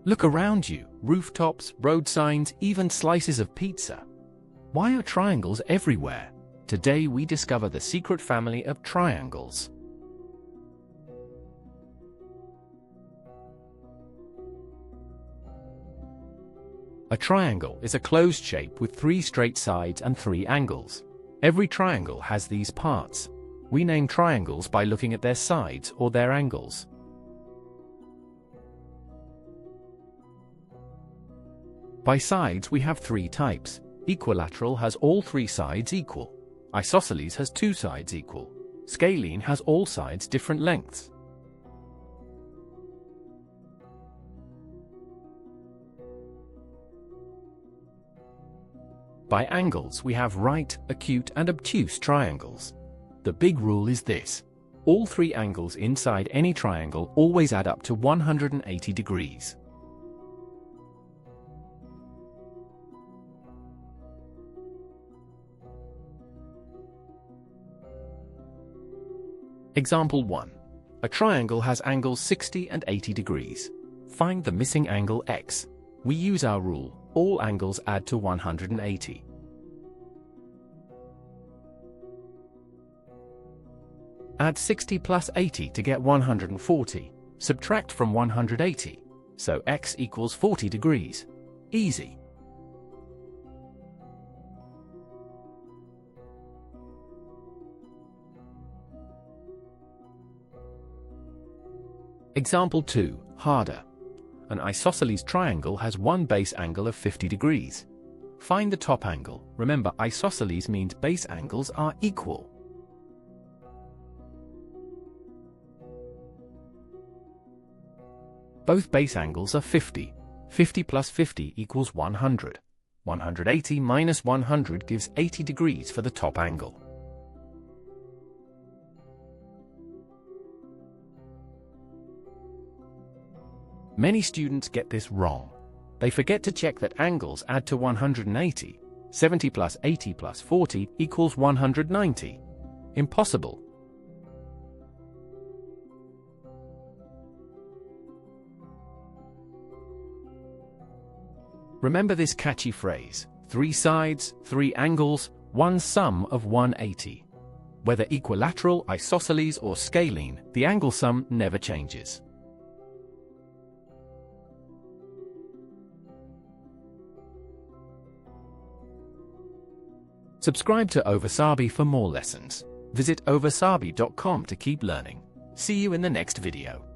Look around you, rooftops, road signs, even slices of pizza. Why are triangles everywhere? Today we discover the secret family of triangles. A triangle is a closed shape with 3 straight sides and 3 angles. Every triangle has these parts. We name triangles by looking at their sides or their angles. By sides we have 3 types. Equilateral has all 3 sides equal. Isosceles has 2 sides equal. Scalene has all sides different lengths. By angles we have right, acute and obtuse triangles. The big rule is this: all 3 angles inside any triangle always add up to 180 degrees. Example 1. A triangle has angles 60 and 80 degrees. Find the missing angle x. We use our rule: all angles add to 180. Add 60 plus 80 to get 140. Subtract from 180. So x equals 40 degrees. Easy. Example 2, harder. An isosceles triangle has one base angle of 50 degrees. Find the top angle. Remember, isosceles means base angles are equal. Both base angles are 50. 50 plus 50 equals 100. 180 minus 100 gives 80 degrees for the top angle. Many students get this wrong. They forget to check that angles add to 180. 70 plus 80 plus 40 equals 190. Impossible. Remember this catchy phrase: 3 sides, 3 angles, 1 sum of 180. Whether equilateral, isosceles, or scalene, the angle sum never changes. Subscribe to Ovasaabi for more lessons. Visit ovasaabi.com to keep learning. See you in the next video.